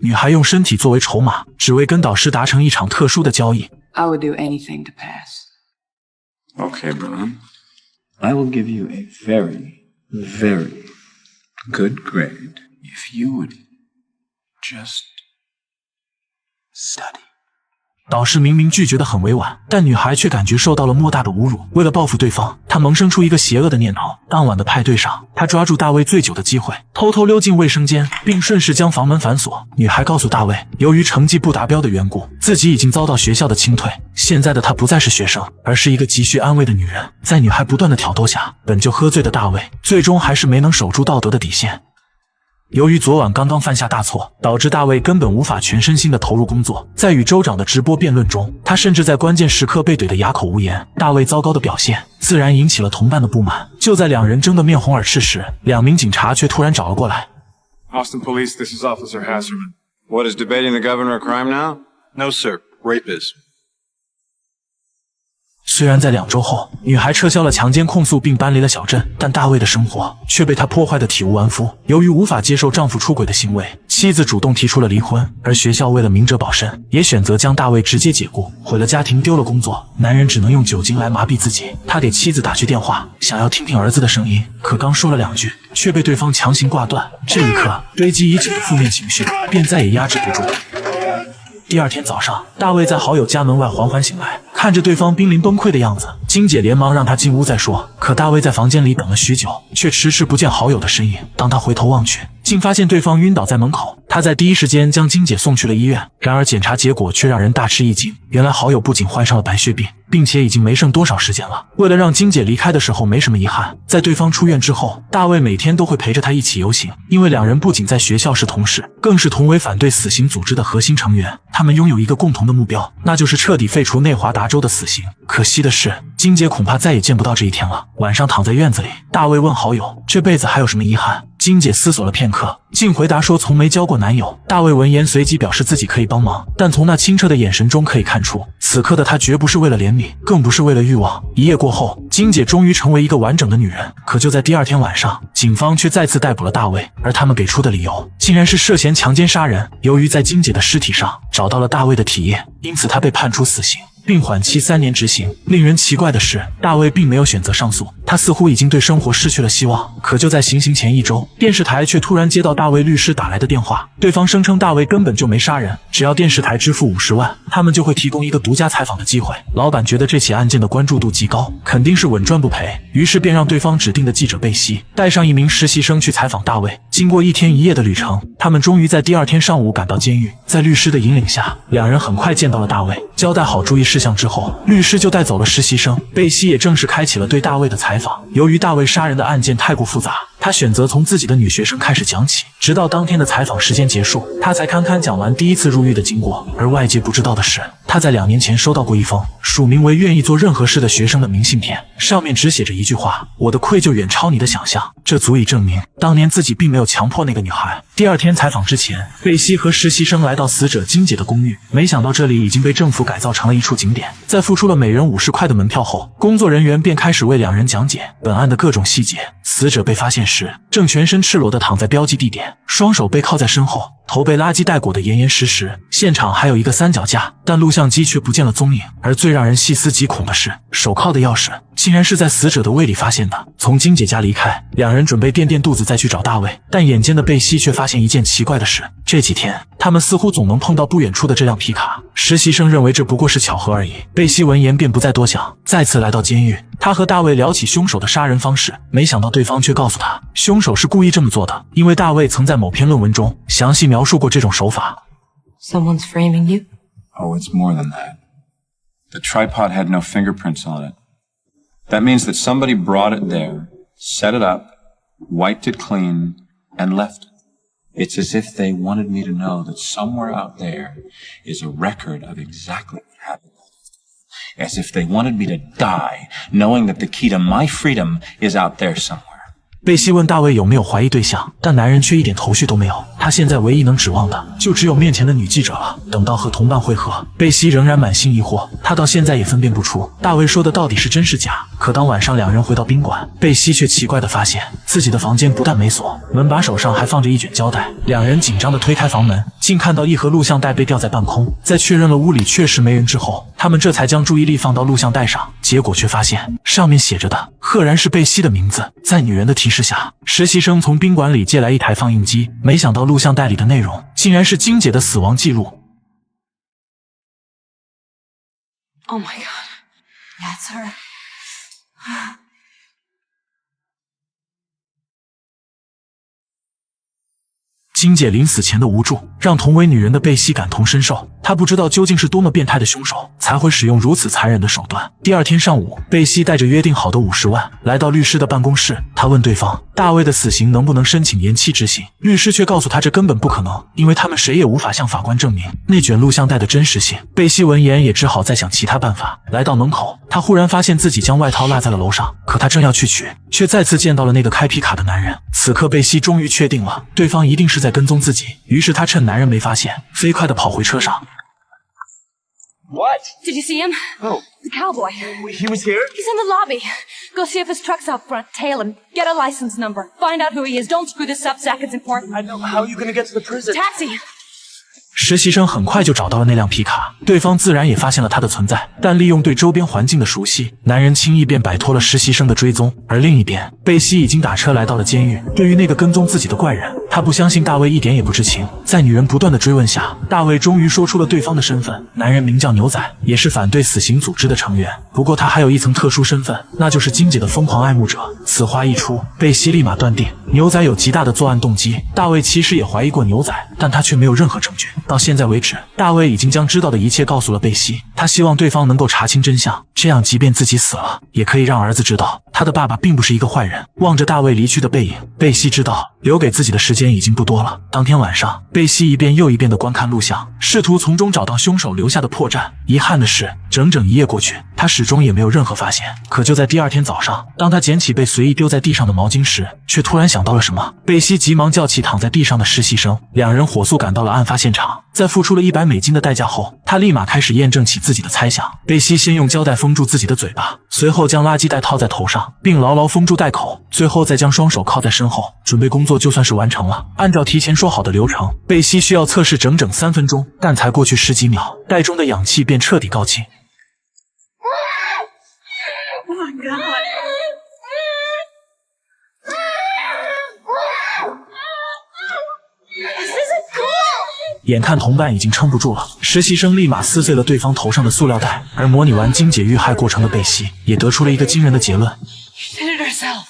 女孩用身体作为筹码，只为跟导师达成一场特殊的交易。I would do anything to pass. Okay, Brian. I will give you a very, very good grade if you would just study. 导师明明拒绝得很委婉，但女孩却感觉受到了莫大的侮辱。为了报复对方，她萌生出一个邪恶的念头。当晚的派对上，她抓住大卫醉酒的机会，偷偷溜进卫生间，并顺势将房门反锁。女孩告诉大卫，由于成绩不达标的缘故，自己已经遭到学校的清退。现在的她不再是学生，而是一个急需安慰的女人。在女孩不断的挑逗下，本就喝醉的大卫，最终还是没能守住道德的底线。由于昨晚刚刚犯下大错，导致大卫根本无法全身心的投入工作。在与州长的直播辩论中，他甚至在关键时刻被怼得哑口无言。大卫糟糕的表现自然引起了同伴的不满。就在两人争得面红耳赤时，2名警察却突然找了过来。Austin Police, this is Officer Hasserman. What, is debating the governor a crime now? No, sir. Rape is. 虽然在2周后，女孩撤销了强奸控诉并搬离了小镇，但大卫的生活却被她破坏得体无完肤。由于无法接受丈夫出轨的行为，妻子主动提出了离婚，而学校为了明哲保身，也选择将大卫直接解雇，毁了家庭，丢了工作。男人只能用酒精来麻痹自己。他给妻子打去电话，想要听听儿子的声音，可刚说了2句，却被对方强行挂断。这一刻，堆积已久的负面情绪便再也压制不住。第2天早上，大卫在好友家门外缓缓醒来，看着对方濒临崩溃的样子，金姐连忙让他进屋再说。可大卫在房间里等了许久，却迟迟不见好友的身影。当他回头望去，竟发现对方晕倒在门口。他在第一时间将金姐送去了医院，然而检查结果却让人大吃一惊。原来好友不仅患上了白血病，并且已经没剩多少时间了。为了让金姐离开的时候没什么遗憾，在对方出院之后，大卫每天都会陪着她一起游行，因为2人不仅在学校是同事，更是同为反对死刑组织的核心成员。他们拥有一个共同的目标，那就是彻底废除内华达州的死刑。可惜的是，金姐恐怕再也见不到这一天了。晚上躺在院子里，大卫问好友，这辈子还有什么遗憾？金姐思索了片刻，竟回答说从没交过男友。大卫闻言随即表示自己可以帮忙，但从那清澈的眼神中可以看出，此刻的他绝不是为了怜悯，更不是为了欲望。一夜过后，金姐终于成为一个完整的女人。可就在第2天晚上，警方却再次逮捕了大卫，而他们给出的理由竟然是涉嫌强奸杀人。由于在金姐的尸体上找到了大卫的体液，因此他被判处死刑，并缓期3年执行。令人奇怪的是，大卫并没有选择上诉，他似乎已经对生活失去了希望。可就在行刑前1周，电视台却突然接到大卫律师打来的电话，对方声称大卫根本就没杀人，只要电视台支付50万，他们就会提供一个独家采访的机会。老板觉得这起案件的关注度极高，肯定是稳赚不赔，于是便让对方指定的记者贝西带上1名实习生去采访大卫。经过1天1夜的旅程，他们终于在第2天上午赶到监狱。在律师的引领下，2人很快见到了大卫，交代好注意事项之后，律师就带走了实习生，贝西也正式开启了对大卫的采访。由于大卫杀人的案件太过复杂，他选择从自己的女学生开始讲起，直到当天的采访时间结束，他才堪堪讲完第一次入狱的经过。而外界不知道的是，他在2年前收到过一封署名为愿意做任何事的学生的明信片，上面只写着一句话：我的愧疚远超你的想象。这足以证明当年自己并没有强迫那个女孩。第2天采访之前，贝西和实习生来到死者金姐的公寓，没想到这里已经被政府改造成了一处景点。在付出了每人50块的门票后，工作人员便开始为2人讲解本案的各种细节。死者被发现时，正全身赤裸地躺在标记地点，双手背靠在身后，头被垃圾袋裹得严严实实。现场还有一个3脚架，但录像机却不见了踪影。而最让人细思极恐的是，手铐的钥匙竟然是在死者的胃里发现的。从金姐家离开，2人准备垫垫肚子再去找大卫，但眼尖的贝西却发现一件奇怪的事：这几天他们似乎总能碰到不远处的这辆皮卡。实习生认为这不过是巧合而已。贝西闻言便不再多想，再次来到监狱，他和大卫聊起凶手的杀人方式，没想到对方却告诉他，凶手是故意这么做的，因为大卫曾在某篇论文中详细描述过这种手法。 Someone's framing you? Oh, it's more than that. The tripod had no fingerprints on it. That means that somebody brought it there, set it up, wiped it clean, and left it. It's as if they wanted me to know that somewhere out there is a record of exactly what happened. As if they wanted me to die, knowing that the key to my freedom is out there somewhere. 贝西问大卫有没有怀疑对象，但男人却一点头绪都没有。他现在唯一能指望的就只有面前的女记者了。等到和同伴会合，贝西仍然满心疑惑，他到现在也分辨不出大卫说的到底是真是假。可当晚上两人回到宾馆，贝西却奇怪地发现自己的房间不但没锁，门把手上还放着一卷胶带。两人紧张地推开房门，竟看到一盒录像带被吊在半空。在确认了屋里确实没人之后，他们这才将注意力放到录像带上，结果却发现上面写着的赫然是贝西的名字。在女人的提示下，实习生从宾馆里借来一台放映机，没想到录像带里的内容竟然是金姐的死亡记录。Oh my god. That's her. 金姐临死前的无助，让同为女人的贝西感同身受。她不知道究竟是多么变态的凶手，才会使用如此残忍的手段。第二天上午，贝西带着约定好的50万来到律师的办公室。他问对方，大卫的死刑能不能申请延期执行？律师却告诉他这根本不可能，因为他们谁也无法向法官证明那卷录像带的真实性。贝西闻言也只好再想其他办法。来到门口，他忽然发现自己将外套落在了楼上，可他正要去取，却再次见到了那个开皮卡的男人。此刻贝西终于确定了，对方一定是在跟踪自己，于是他趁男人没发现，飞快地跑回车上。What? Did you see him? Oh. The cowboy. He was here? He's in the lobby. Go see if his truck's out front. Tail him. Get a license number. Find out who he is. Don't screw this up, Zach. It's important. I know. How are you gonna get to the prison? Taxi. 实习生很快就找到了那辆皮卡，对方自然也发现了他的存在，但利用对周边环境的熟悉，男人轻易便摆脱了实习生的追踪。而另一边，贝西已经打车来到了监狱。对于那个跟踪自己的怪人，他不相信大卫一点也不知情。在女人不断的追问下，大卫终于说出了对方的身份。男人名叫牛仔，也是反对死刑组织的成员。不过他还有一层特殊身份，那就是金姐的疯狂爱慕者。此话一出，贝西立马断定牛仔有极大的作案动机。大卫其实也怀疑过牛仔，但他却没有任何证据。到现在为止，大卫已经将知道的一切告诉了贝西，他希望对方能够查清真相，这样即便自己死了，也可以让儿子知道他的爸爸并不是一个坏人。望着大卫离去的背影，贝西知道留给自己的时间已经不多了。当天晚上，贝西一遍又一遍地观看录像，试图从中找到凶手留下的破绽。遗憾的是，整整一夜过去，他始终也没有任何发现。可就在第二天早上，当他捡起被随意丢在地上的毛巾时，却突然想到了什么。贝西急忙叫起躺在地上的实习生，两人火速赶到了案发现场。在付出了$100的代价后，他立马开始验证起自己的猜想。贝西先用胶带封住自己的嘴巴，随后将垃圾袋套在头上，并牢牢封住袋口，最后再将双手靠在身后，准备工作就算是完成了。按照提前说好的流程，贝西需要测试整整3分钟，但才过去10几秒，袋中的氧气便彻底告罄。Oh my god. This isn't cool. 眼看同伴已经撑不住了，实习生立马撕碎了对方头上的塑料袋。而模拟完金姐遇害过程的贝西也得出了一个惊人的结论。She did it herself.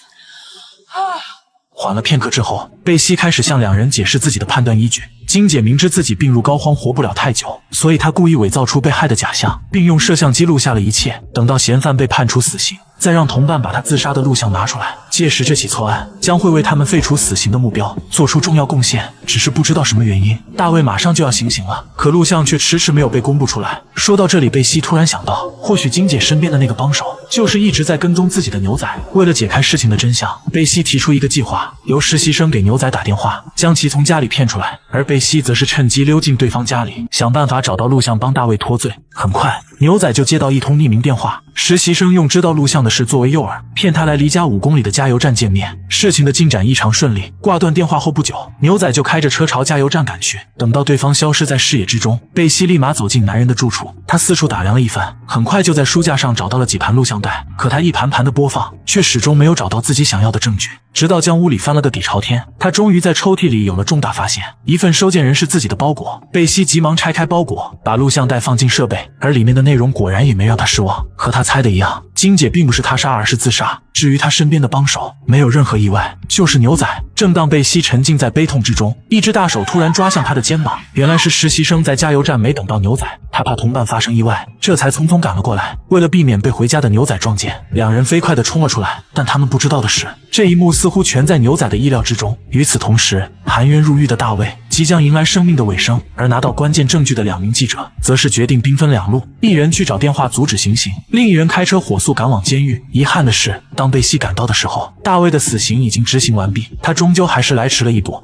缓了片刻之后，贝西开始向两人解释自己的判断依据。金姐明知自己病入膏肓，活不了太久，所以她故意伪造出被害的假象，并用摄像机录下了一切。等到嫌犯被判处死刑，再让同伴把他自杀的录像拿出来。届时这起错案将会为他们废除死刑的目标做出重要贡献。只是不知道什么原因，大卫马上就要行刑了，可录像却迟迟没有被公布出来。说到这里，贝西突然想到，或许金姐身边的那个帮手就是一直在跟踪自己的牛仔。为了解开事情的真相，贝西提出一个计划，由实习生给牛仔打电话，将其从家里骗出来，而贝西则是趁机溜进对方家里，想办法找到录像帮大卫脱罪。很快，牛仔就接到一通匿名电话，实习生用知道录像的事作为诱饵，骗他来离家5公里的加油站见面。事情的进展异常顺利，挂断电话后不久，牛仔就开着车朝加油站赶去。等到对方消失在视野之中，贝西立马走进男人的住处，他四处打量了一番，很快就在书架上找到了几盘录像带。可他一盘盘的播放，却始终没有找到自己想要的证据。直到将屋里翻了个底朝天，他终于在抽屉里有了重大发现，一份收件人是自己的包裹。贝西急忙拆开包裹，把录像带放进设备，而里面的内容果然也没让他失望。和他猜的一样，金姐并不是他杀，而是自杀。至于他身边的帮手，没有任何意外，就是牛仔。正当贝西沉浸在悲痛之中，一只大手突然抓向他的肩膀，原来是实习生在加油站没等到牛仔，他怕同伴发生意外，这才匆匆赶了过来。为了避免被回家的牛仔撞见，两人飞快地冲了出来。但他们不知道的是，这一幕似乎全在牛仔的意料之中。与此同时，含冤入狱的大卫即将迎来生命的尾声，而拿到关键证据的2名记者则是决定兵分2路，一人去找电话阻止行刑，另一人开车火速赶往监狱。遗憾的是，当贝西赶到的时候，大卫的死刑已经执行完毕，他终究还是来迟了一步。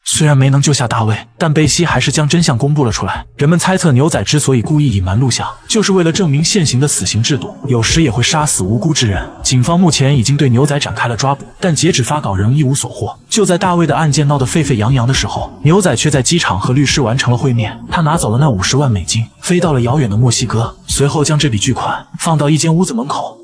虽然没能救下大卫，但贝西还是将真相公布了出来。人们猜测牛仔之所以故意隐瞒录像，就是为了证明现行的死刑制度有时也会杀死无辜之人。警方目前已经对牛仔展开了抓捕，但截止发稿仍一无所获。就在大卫的案件闹得沸沸扬扬的时候，牛仔却在机场和律师完成了会面。他拿走了那50万美金，飞到了遥远的墨西哥，随后将这笔巨款放到一间屋子门口。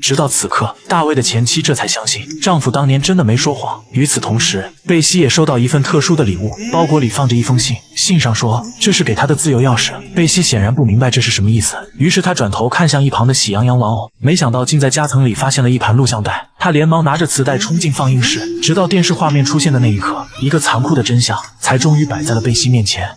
直到此刻，大卫的前妻这才相信丈夫当年真的没说谎。与此同时，贝西也收到一份特殊的礼物，包裹里放着一封信，信上说这是给他的自由钥匙。贝西显然不明白这是什么意思，于是他转头看向一旁的喜羊羊玩偶，没想到竟在夹层里发现了一盘录像带。他连忙拿着磁带冲进放映室，直到电视画面出现的那一刻，一个残酷的真相才终于摆在了贝西面前。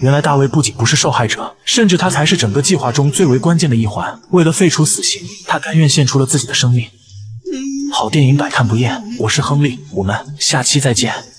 原来大卫不仅不是受害者，甚至他才是整个计划中最为关键的一环。为了废除死刑，他甘愿献出了自己的生命。好电影百看不厌，我是亨利，我们下期再见。